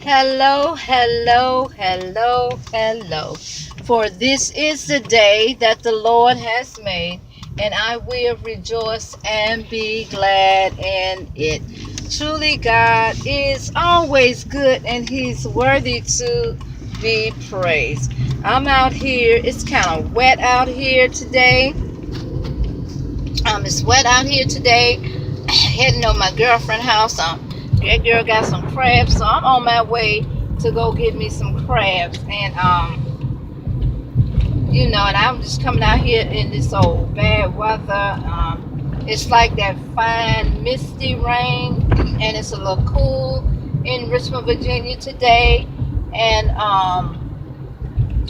Hello, hello, hello, hello. For this is the day that the Lord has made, and I will rejoice and be glad in it. Truly, God is always good, and He's worthy to be praised. I'm out here. It's kind of wet out here today. It's wet out here today. Heading to my girlfriend's house. That girl got some crabs, so I'm on my way to go get me some crabs. And I'm just coming out here in this old bad weather. It's like that fine misty rain, and it's a little cool in Richmond, Virginia today. And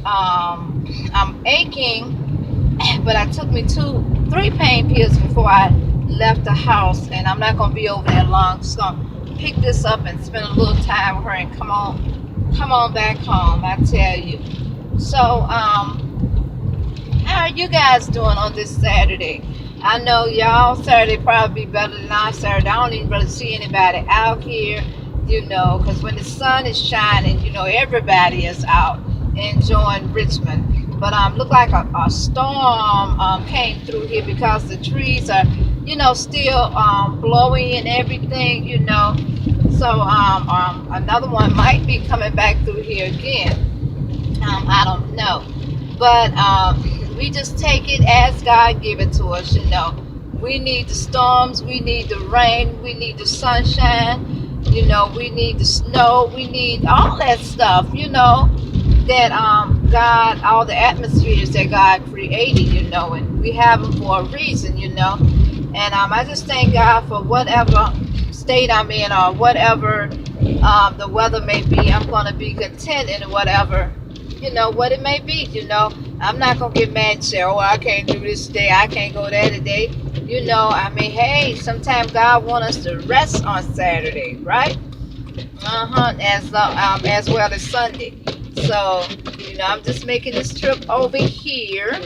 I'm aching, but I took me 3 pain pills before I left the house, and I'm not gonna be over there long. Just gonna pick this up and spend a little time with her, and come on back home. I tell you. How are you guys doing on this Saturday? I know y'all Saturday probably be better than our Saturday. I don't even really see anybody out here, because when the sun is shining, everybody is out enjoying Richmond. But look like a storm came through here because the trees are, still blowing and everything. So another one might be coming back through here again. I don't know. But we just take it as God give it to us. We need the storms, we need the rain, we need the sunshine, we need the snow, we need all that stuff, that God, all the atmospheres that God created, and we have them for a reason. And I just thank God for whatever state I'm in, or whatever the weather may be. I'm going to be content in whatever, what it may be. I'm not going to get mad and say, oh, I can't do this today, I can't go there today. Hey, sometimes God wants us to rest on Saturday, right? As well as Sunday. So, I'm just making this trip over here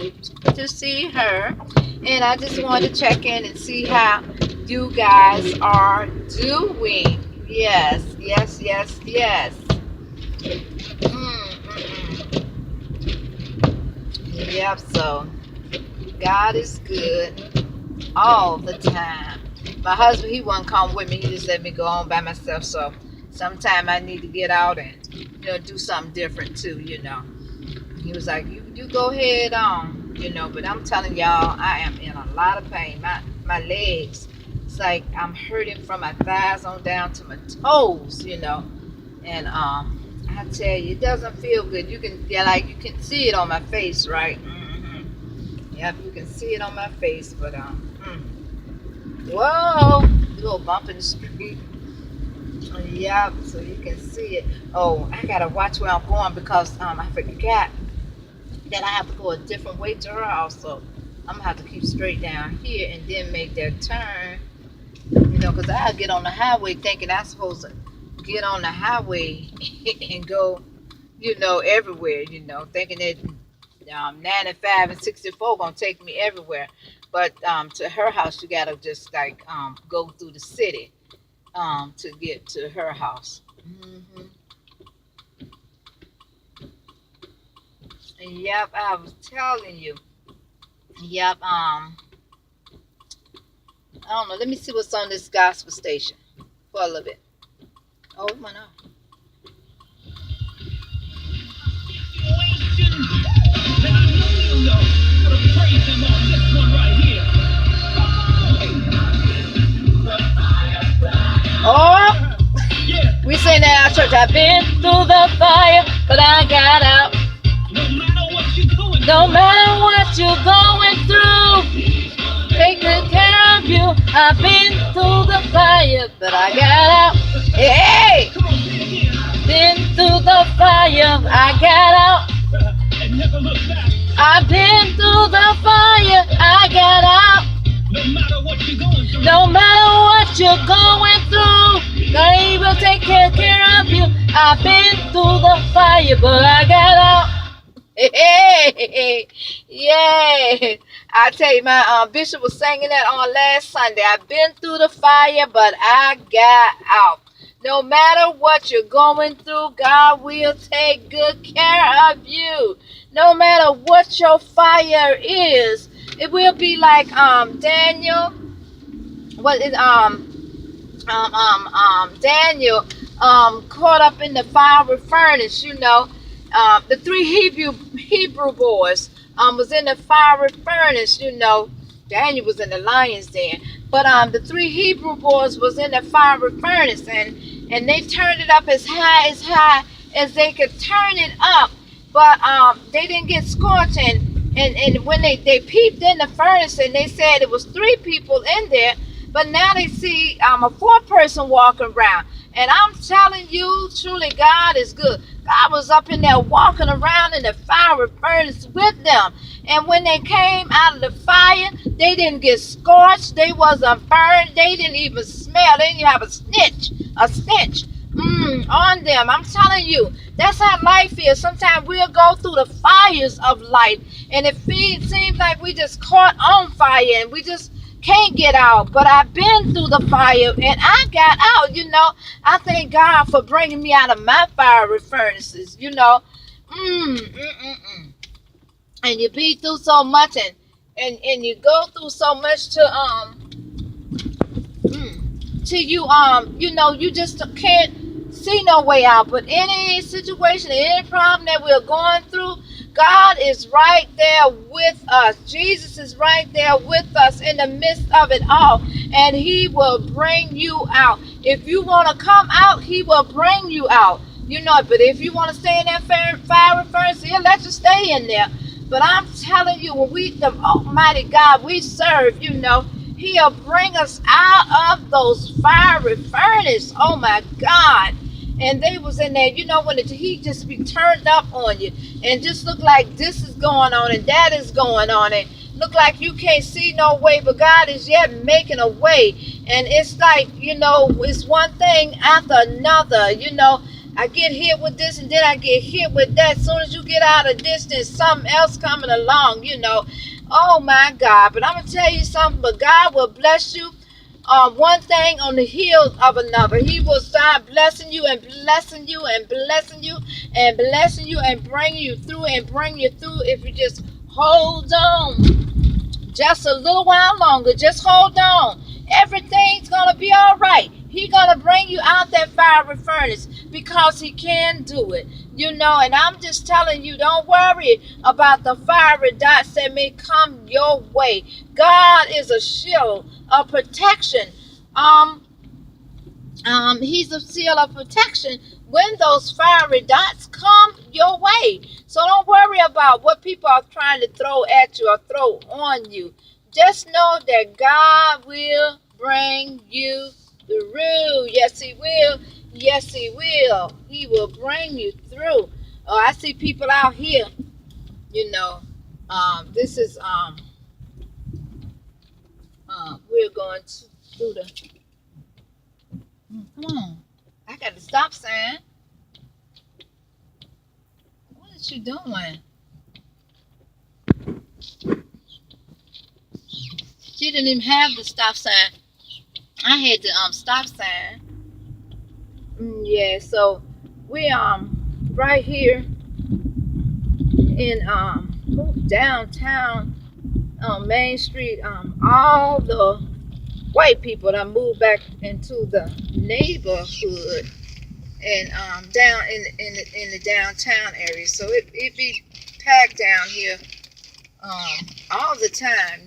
to see her, and I just wanted to check in and see how you guys are doing. Yes, yes, yes, yes. Mm-mm. Yep. So God is good all the time. My husband, he won't come with me. He just let me go on by myself. So sometimes I need to get out and do something different too. He was like, you go ahead on. But I'm telling y'all, I am in a lot of pain. My legs, it's like I'm hurting from my thighs on down to my toes. And I tell you, it doesn't feel good. You can, yeah, like you can see it on my face, right? Yep, you can see it on my face. But whoa, little bump in the street. Yep, so you can see it. Oh, I gotta watch where I'm going because I forgot that I have to go a different way to her house. So I'm gonna have to keep straight down here and then make that turn. Because I get on the highway thinking I'm supposed to get on the highway and go, everywhere. Thinking that 95 and 64 gonna take me everywhere. But to her house, you gotta just like go through the city to get to her house. Yep, I was telling you. Yep. I don't know. Let me see what's on this gospel station for a little bit. Oh, it went off. Oh, we say that at our church. I've been through the fire, but I got out. No matter what you're going through, take good care of you. I've been through the fire, but I got out. Hey, been through the fire, I got out. I've been through the fire, I got out. No matter what you're going through, God will take care of you. I've been through the fire, but I got out. Hey, yeah. I tell you, my bishop was singing that on last Sunday. I've been through the fire, but I got out. No No matter what you're going through, God will take good care of you. No matter what your fire is, it will be like Daniel. What is Daniel caught up in the fiery furnace. The three Hebrew boys was in the fiery furnace. Daniel was in the lion's den, but the three Hebrew boys was in the fiery furnace, and they turned it up as high as they could turn it up, but they didn't get scorched. And when they peeped in the furnace, and they said it was three people in there, but now they see a fourth person walking around. And I'm telling you, truly, God is good. God was up in there walking around in the fiery furnace with them. And when they came out of the fire, they didn't get scorched. They wasn't burned. They didn't even smell. They didn't even have a stench on them. I'm telling you, that's how life is. Sometimes we'll go through the fires of life, and it seems like we just caught on fire and we just can't get out. But I've been through the fire and I got out. I thank God for bringing me out of my fiery furnaces. And you be through so much, and you go through so much till you just can't see no way out. But any situation, any problem that we're going through, God is right there with us. Jesus is right there with us in the midst of it all, and He will bring you out. If you want to come out, He will bring you out. But if you want to stay in that fiery furnace, He'll let you stay in there. But I'm telling you, when the Almighty God we serve, He'll bring us out of those fiery furnace. Oh my God. And they was in there, when the heat just be turned up on you and just look like this is going on and that is going on, and look like you can't see no way, but God is yet making a way. And it's like, it's one thing after another. I get hit with this and then I get hit with that. As soon as you get out of distance, something else coming along, Oh my God. But I'm going to tell you something, but God will bless you one thing on the heels of another. He will start blessing you and blessing you and blessing you and blessing you and bring you through if you just hold on just a little while longer. Just hold on. Everything's going to be all right. He's going to bring you out that fiery furnace because He can do it. And I'm just telling you, don't worry about the fiery dots that may come your way. God is a shield of protection. He's a shield of protection when those fiery dots come your way. So don't worry about what people are trying to throw at you or throw on you. Just know that God will bring you through. Yes, He will. Yes, He will. He will bring you through. Oh, I see people out here. This is we're going through the. Come on, I got the stop sign. What is she doing? She didn't even have the stop sign. I had the stop sign. Yeah, so we right here in downtown Main Street. All the white people that moved back into the neighborhood and down in the downtown area. So it be packed down here all the time.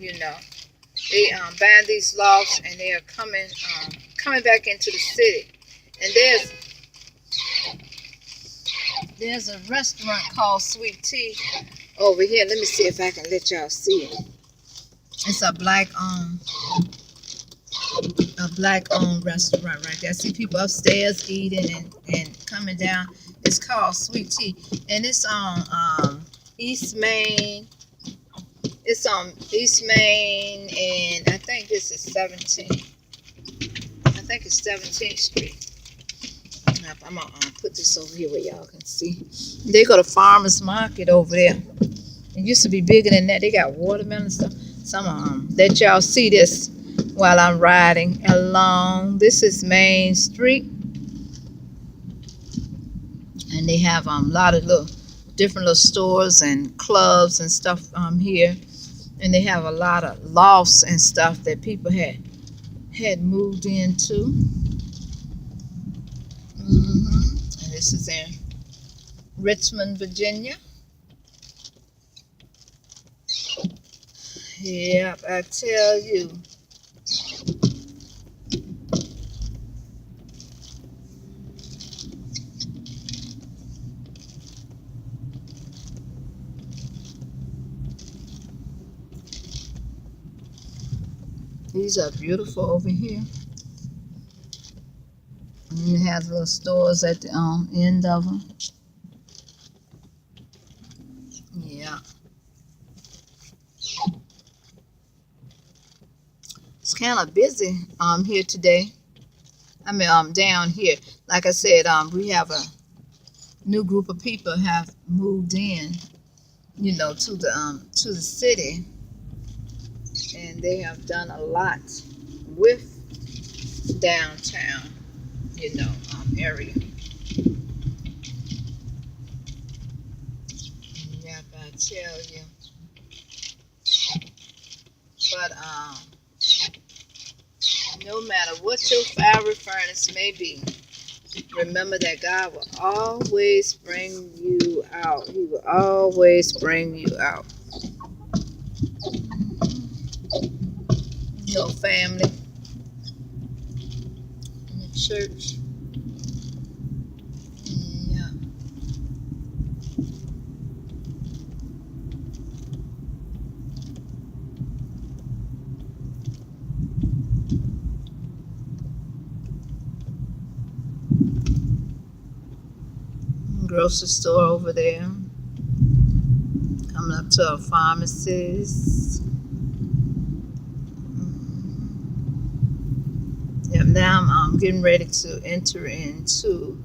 They buy these lofts and they are coming back into the city. And there's a restaurant called Sweet Tea over here. Let me see if I can let y'all see it. It's a black owned restaurant right there. I see people upstairs eating and coming down. It's called Sweet Tea, and it's on East Main. It's on East Main, and I think this is 17th. I think it's 17th Street. I'm gonna put this over here where y'all can see. They got a farmer's market over there. It used to be bigger than that. They got watermelon stuff. Some let y'all see this while I'm riding along. This is Main Street. And they have a lot of little different little stores and clubs and stuff here, and they have a lot of lofts and stuff that people had moved into. And this is in Richmond, Virginia. Yep, I tell you. These are beautiful over here. And you have little stores at the end of them. Yeah. It's kind of busy here today. I mean, down here. Like I said, we have a new group of people have moved in, you know, to the city, and they have done a lot with downtown, you know, area. Yep, I tell you. But no matter what your fiery furnace may be, remember that God will always bring you out. He will always bring you out. Your family, in the church. Yeah. Grocery store over there. Coming up to a pharmacist. Yep, now I'm getting ready to enter into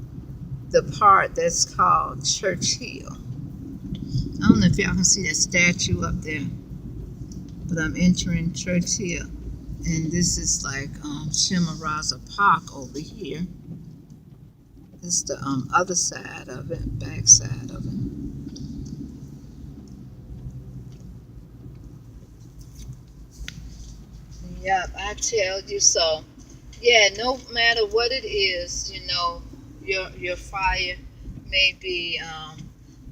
the part that's called Church Hill. I don't know if y'all can see that statue up there, but I'm entering Church Hill. And this is like Chimborazo Park over here. This is the other side of it, back side of it. Yep, I tell you so. Yeah, no matter what it is, you know, your fire may be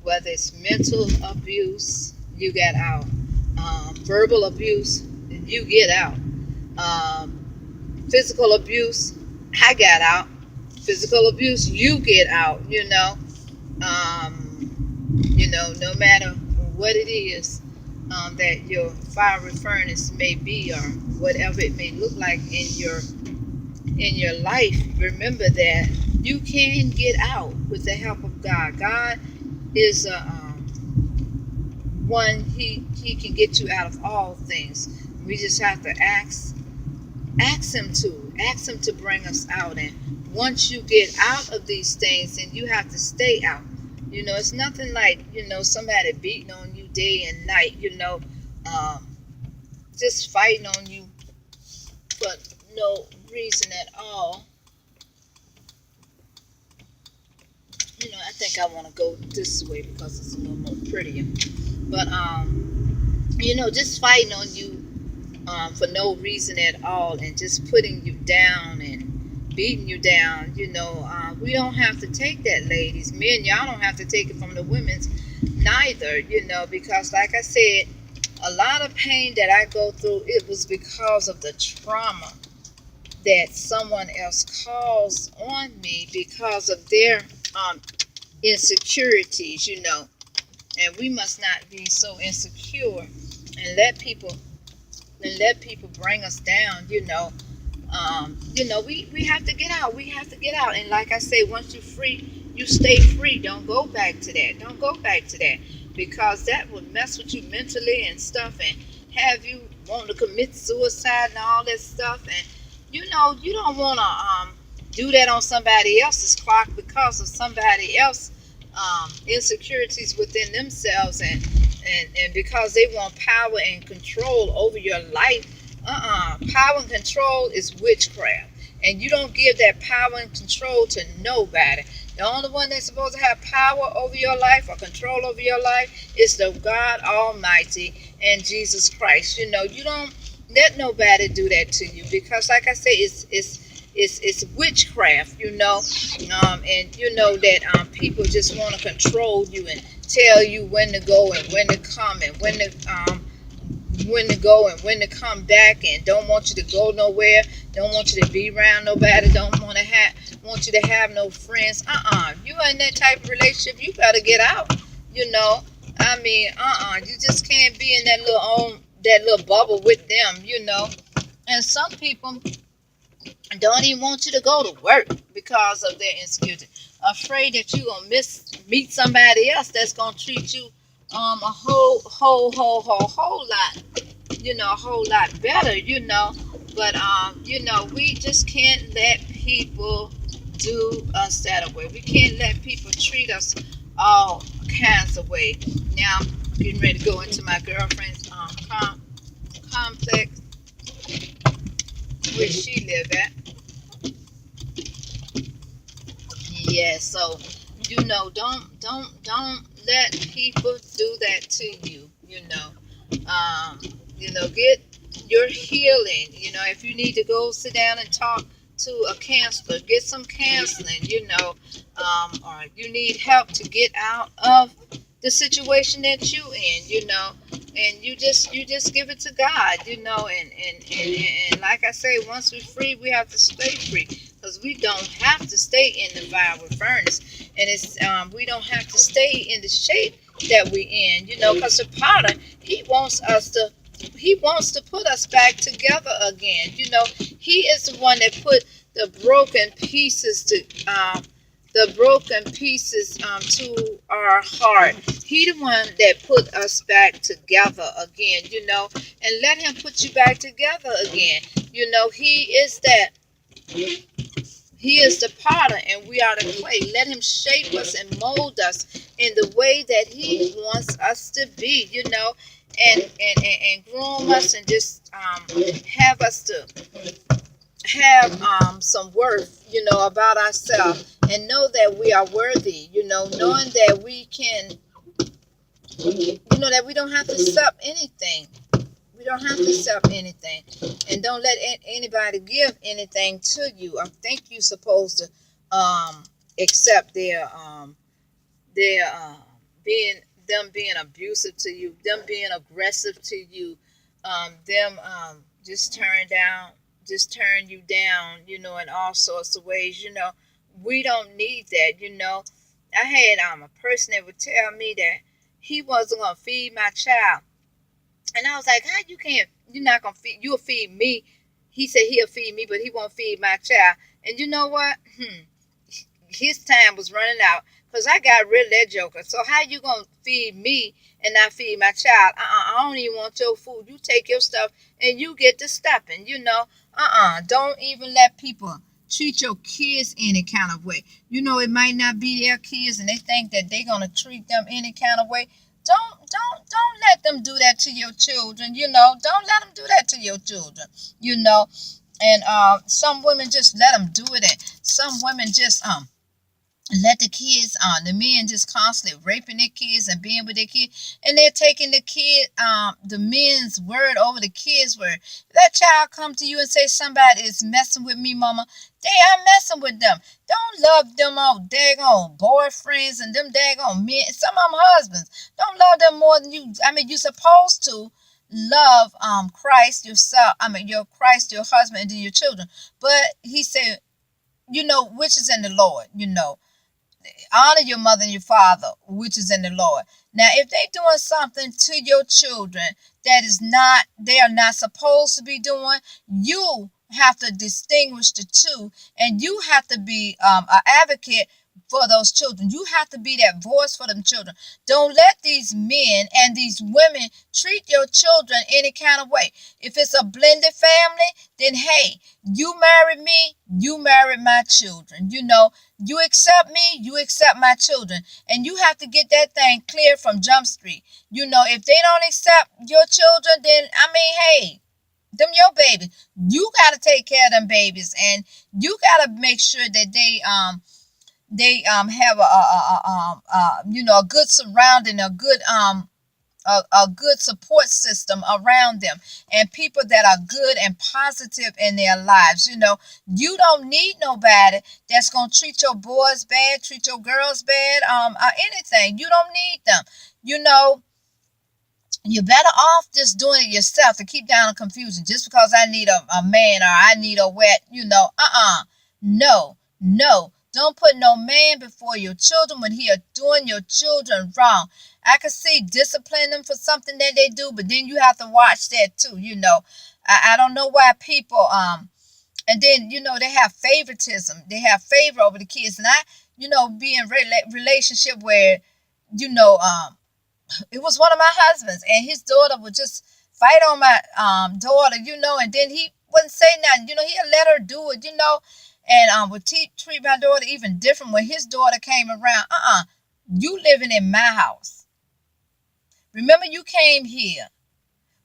whether it's mental abuse, you get out. Verbal abuse, you get out. Physical abuse, I got out. Physical abuse, you get out. No matter what it is that your fiery furnace may be, or whatever it may look like in your life, remember that you can get out with the help of God. God is one, he can get you out of all things. We just have to ask him to bring us out. And once you get out of these things, then you have to stay out. It's nothing like somebody beating on you day and night, just fighting on you for no reason at all. I think I want to go this way because it's a little more prettier. But just fighting on you for no reason at all, and just putting you down and beating you down. We don't have to take that, ladies. Men, y'all don't have to take it from the women's neither. Because like I said, a lot of pain that I go through, it was because of the trauma that someone else caused on me because of their insecurities, and we must not be so insecure and let people bring us down. We have to get out. We have to get out. And like I say, once you're free, you stay free. Don't go back to that. Don't go back to that, because that will mess with you mentally and stuff, and have you want to commit suicide and all that stuff. And you don't want to do that on somebody else's clock because of somebody else insecurities within themselves, and because they want power and control over your life. Power and control is witchcraft, and you don't give that power and control to nobody. The only one that's supposed to have power over your life or control over your life is the God Almighty and Jesus Christ. You know, you don't let nobody do that to you because, like I say, it's witchcraft. You know, and you know that people just want to control you and tell you when to go and when to come and when to go and when to come back, and don't want you to go nowhere, don't want you to be around nobody, don't want you to have no friends. You in that type of relationship, you gotta get out. You know, I mean, you just can't be in that little bubble with them. You know, and some people don't even want you to go to work because of their insecurity, afraid that you're gonna meet somebody else that's gonna treat you a whole lot, you know, a whole lot better, you know. But you know, we just can't let people do us that way. We can't let people treat us all kinds of way. Now, I'm getting ready to go into my girlfriend's complex where she live at. Yeah, so you know, don't let people do that to you. You know, get your healing. You know, if you need to go sit down and talk to a counselor, get some counseling. You know, or you need help to get out of the situation that you in. You know, and you just give it to God. You know, and like I say, once we're free, we have to stay free because we don't have to stay in the fiery furnace, and it's we don't have to stay in the shape that we in. You know, because the potter, he wants to put us back together again. You know, he is the one that put the broken pieces to our heart. He the one that put us back together again. You know, and let him put you back together again. You know, he is the potter and we are the clay. Let him shape us and mold us in the way that he wants us to be, you know, and groom us and just have us to have some worth, you know, about ourselves and know that we are worthy, you know, knowing that we can, you know, that we don't have to stop anything. We don't have to stop anything, and don't let anybody give anything to you. I think you're supposed to accept their being them being abusive to you, them being aggressive to you, them just turn you down, you know, in all sorts of ways. You know, we don't need that. You know, I had a person that would tell me that he wasn't gonna feed my child, and I was like, how you can't, you're not going to feed, you'll feed me. He said he'll feed me, but he won't feed my child. And you know what? His time was running out because I got rid of that joker. So how you going to feed me and not feed my child? I don't even want your food. You take your stuff and you get to stopping, you know. Don't even let people treat your kids any kind of way. You know, it might not be their kids and they think that they're going to treat them any kind of way. Don't let them do that to your children. You know, don't let them do that to your children. You know, and some women just let them do it. And some women just let the men just constantly raping their kids and being with their kids, and they're taking the men's word over the kids' word. That child come to you and say somebody is messing with me, mama. They are messing with them. Don't love them old daggone boyfriends and them daggone men. Some of them husbands. Don't love them more than you. I mean, you're supposed to love Christ yourself. I mean, your Christ, your husband, and then your children. But he said, you know, which is in the Lord, you know. Honor your mother and your father, which is in the Lord. Now, if they doing something to your children that is not, they are not supposed to be doing, you have to distinguish the two, and you have to be an advocate for those children. You have to be that voice for them children. Don't let these men and these women treat your children any kind of way. If it's a blended family, then hey, you married me, you married my children. You know, you accept me, you accept my children. And you have to get that thing clear from Jump Street. You know, if they don't accept your children, then I mean, hey, them your babies. You gotta take care of them babies, and you gotta make sure that have a good surrounding, a good support system around them, and people that are good and positive in their lives. You don't need nobody that's gonna treat your boys bad, treat your girls bad, or anything. You don't need them. You know, you're better off just doing it yourself to keep down the confusion. Just because I need a man or I need a wet, no, no. Don't put no man before your children when he are doing your children wrong. I can see discipline them for something that they do, but then you have to watch that too. I don't know why people and then they have favoritism. They have favor over the kids, and I be in relationship where you know it was one of my husbands, and his daughter would just fight on my daughter, and then he wouldn't say nothing. He'd let her do it, and would treat my daughter even different when his daughter came around. You living in my house. Remember, you came here.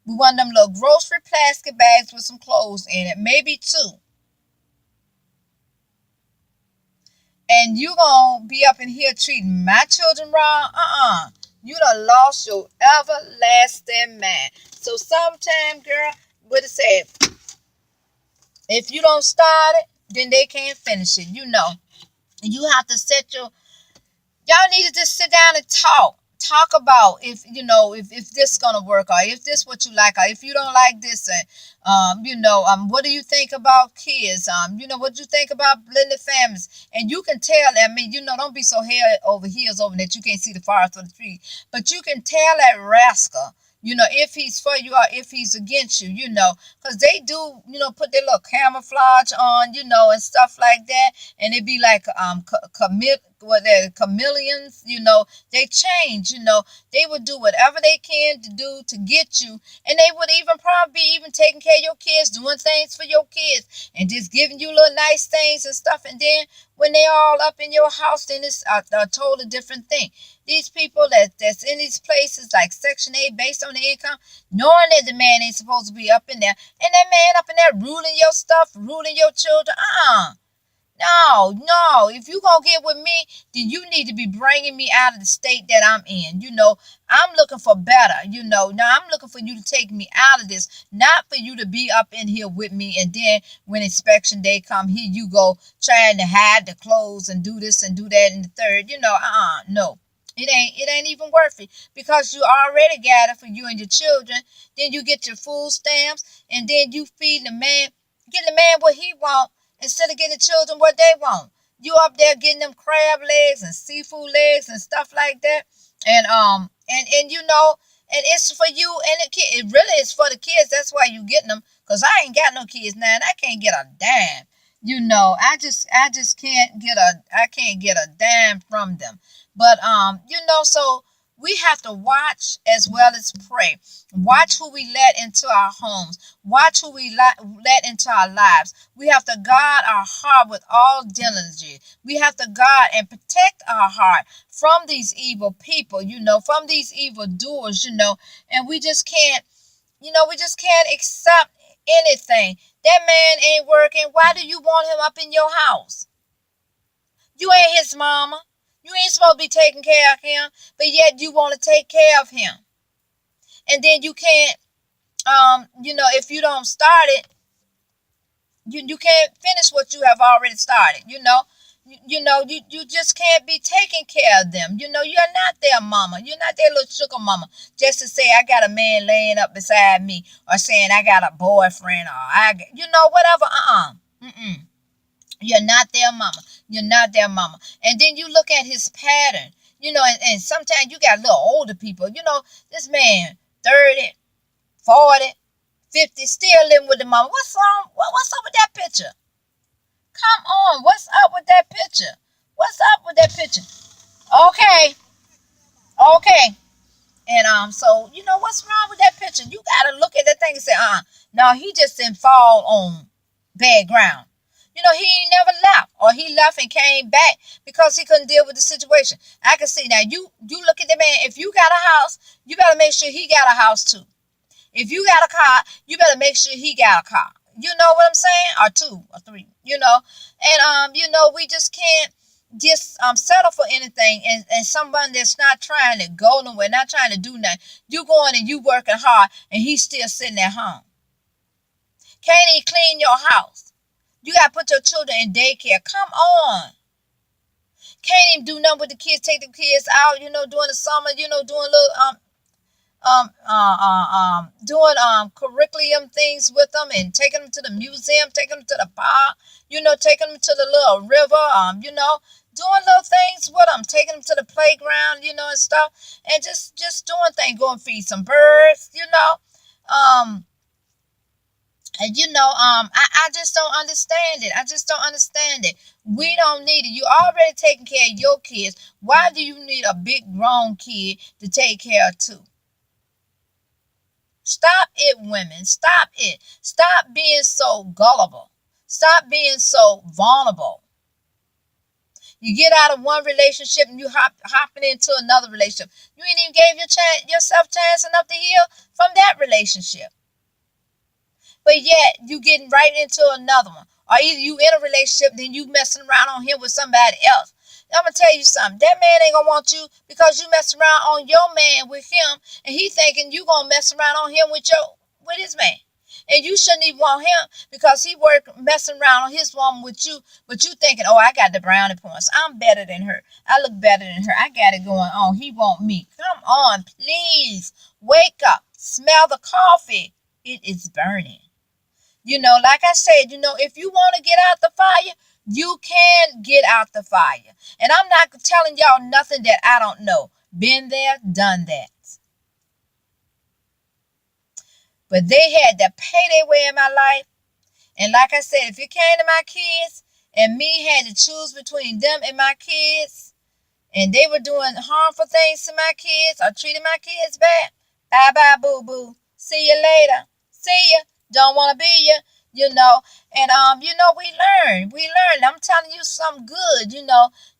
We want them little grocery plastic bags with some clothes in it, maybe two. And you gonna be up in here treating my children wrong? You done lost your everlasting mind. So sometime, girl, what it said, if you don't start it, then they can't finish it. And you have to y'all need to just sit down and talk about if this gonna work, or if this what you like, or if you don't like this, and what do you think about kids, what do you think about blended families? And you can tell, don't be so head over heels over that you can't see the forest for the trees, but you can tell that rascal, if he's for you or if he's against you, because they do, put their little camouflage on, and stuff like that, and it be like they're chameleons, they change, they would do whatever they can to do to get you, and they would even probably be even taking care of your kids, doing things for your kids, and just giving you little nice things and stuff, and then when they all up in your house, then it's a totally different thing. These people that's in these places like Section 8 based on the income, knowing that the man ain't supposed to be up in there, and that man up in there ruling your stuff, ruling your children. No. If you gonna get with me, then you need to be bringing me out of the state that I'm in. I'm looking for better. Now I'm looking for you to take me out of this, not for you to be up in here with me. And then when inspection day come, here you go trying to hide the clothes and do this and do that and the third. No. It ain't even worth it, because you already got it for you and your children. Then you get your food stamps, and then you feed get the man what he want instead of getting the children what they want. You up there getting them crab legs and seafood legs and stuff like that, and and it's for you and the kid. It really is for the kids. That's why you getting them. Cause I ain't got no kids now, and I can't get a dime. I just can't get a dime from them. But so we have to watch as well as pray. Watch who we let into our homes. Watch who we let into our lives. We have to guard our heart with all diligence. We have to guard and protect our heart from these evil people, from these evil doers, and we just can't accept anything. That man ain't working. Why do you want him up in your house? You ain't his mama. You ain't supposed to be taking care of him, but yet you want to take care of him. And then you can't, if you don't start it, you can't finish what you have already started. You just can't be taking care of them. You're not their mama. You're not their little sugar mama. Just to say I got a man laying up beside me, or saying I got a boyfriend, or whatever. Mm-mm. You're not their mama. You're not their mama. And then you look at his pattern, and sometimes you got little older people, this man, 30, 40, 50, still living with the mama. What's wrong? What's up with that picture? Come on. What's up with that picture? What's up with that picture? Okay. And so what's wrong with that picture? You gotta look at that thing and say, no, he just didn't fall on bad ground. He ain't never left, or he left and came back because he couldn't deal with the situation. I can see now. You look at the man. If you got a house, you better make sure he got a house too. If you got a car, you better make sure he got a car. You know what I'm saying? Or two or three. And we just can't just settle for anything, and someone that's not trying to go nowhere, not trying to do nothing. You going and you working hard, and he's still sitting at home. Can't even clean your house. You got to put your children in daycare. Come on. Can't even do nothing with the kids. Take the kids out, during the summer, doing little doing curriculum things with them, and taking them to the museum, taking them to the park, taking them to the little river, doing little things with them, taking them to the playground, and stuff, and just doing things, going feed some birds, and I just don't understand it. I just don't understand it. We don't need it. You already taking care of your kids. Why do you need a big grown kid to take care of too? Stop it, women. Stop it. Stop being so gullible. Stop being so vulnerable. You get out of one relationship and you hopping into another relationship. You ain't even gave yourself chance enough to heal from that relationship. But yet you getting right into another one. Or either you in a relationship, then you messing around on here with somebody else. I'm going to tell you something. That man ain't going to want you because you mess around on your man with him, and he thinking you going to mess around on him with his man. And you shouldn't even want him because he messing around on his woman with you, but you thinking, oh, I got the brownie points. I'm better than her. I look better than her. I got it going on. He want me. Come on, please. Wake up. Smell the coffee. It is burning. Like I said, if you want to get out the fire, you can get out the fire. And I'm not telling y'all nothing that I don't know. Been there, done that. But they had to pay their way in my life. And like I said, if it came to my kids and me had to choose between them and my kids, and they were doing harmful things to my kids or treating my kids bad, bye-bye, boo-boo. See you later. See ya. Don't want to be you, and we learn. I'm telling you something good,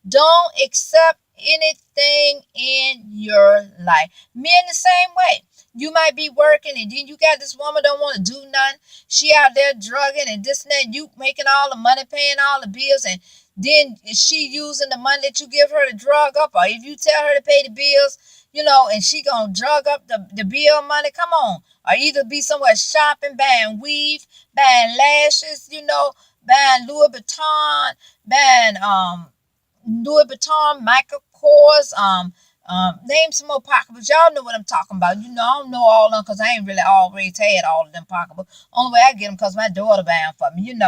don't accept anything in your life. Men the same way. You might be working and then you got this woman don't want to do nothing. She out there drugging and this and that. You making all the money, paying all the bills, and then she using the money that you give her to drug up, or if you tell her to pay the bills, and she gonna drug up the bill money. Come on. Or either be somewhere shopping, buying weave, buying lashes, buying Louis Vuitton, Michael Kors, name some more pocketbooks. Y'all know what I'm talking about. I don't know all of them because I ain't really always had all of them pocketbooks. Only way I get them because my daughter buy them for me, And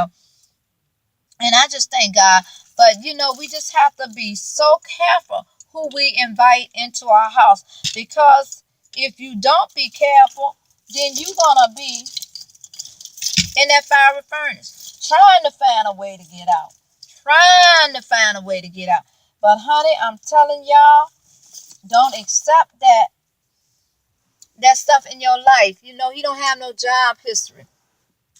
I just thank God. But, we just have to be so careful who we invite into our house, because if you don't be careful, then you're going to be in that fiery furnace, trying to find a way to get out. But, honey, I'm telling y'all, don't accept that stuff in your life. He don't have no job history.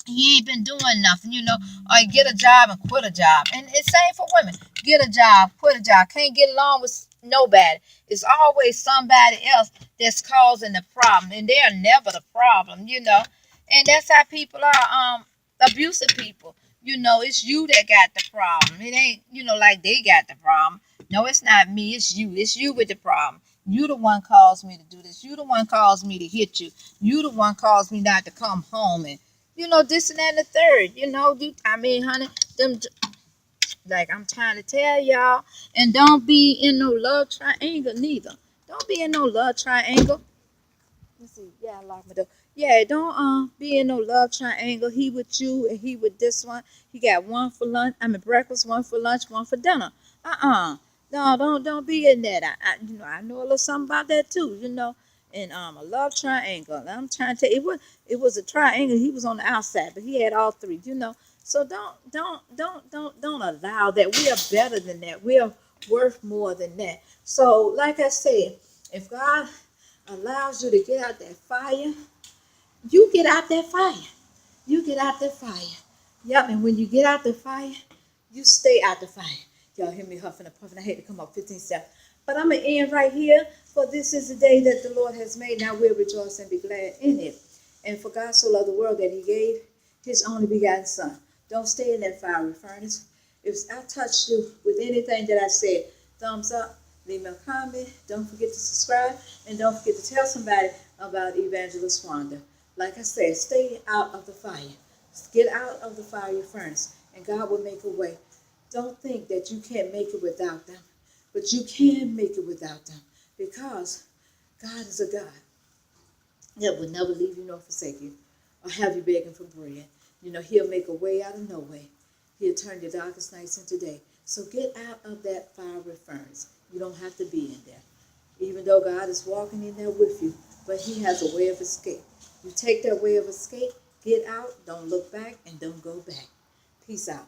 He ain't been doing nothing, or you get a job and quit a job. And it's same for women. Get a job, quit a job. Can't get along with nobody. It's always somebody else that's causing the problem. And they're never the problem, And that's how people are, abusive people. It's you that got the problem. It ain't, like they got the problem. No, it's not me. It's you. It's you with the problem. You the one caused me to do this. You the one caused me to hit you. You the one caused me not to come home and this and that and the third, honey, like I'm trying to tell y'all, and don't be in no love triangle neither. Don't be in no love triangle. Let's see, yeah, I locked my door. Yeah, don't be in no love triangle. He with you and he with this one. He got one for lunch. Breakfast, one for lunch, one for dinner. No, don't be in that. I know a little something about that too, And a love triangle. I'm trying to tell you, it was a triangle. He was on the outside, but he had all three, So don't allow that. We are better than that. We are worth more than that. So, like I said, if God allows you to get out that fire, you get out that fire. You get out that fire. Yep, and when you get out the fire, you stay out the fire. Y'all hear me huffing and puffing. I hate to come up 15 steps. But I'm going to end right here. For this is the day that the Lord has made. Now we'll rejoice and be glad in it. And for God so loved the world that he gave his only begotten son. Don't stay in that fiery furnace. If I touched you with anything that I said, thumbs up, leave me a comment. Don't forget to subscribe, and don't forget to tell somebody about Evangelist Wanda. Like I said, stay out of the fire. Get out of the fiery furnace, and God will make a way. Don't think that you can't make it without them, but you can make it without them because God is a God that will never leave you nor forsake you or have you begging for bread. He'll make a way out of no way. He'll turn your darkest nights into day. So get out of that fiery furnace. You don't have to be in there. Even though God is walking in there with you, but he has a way of escape. You take that way of escape, get out, don't look back, and don't go back. Peace out.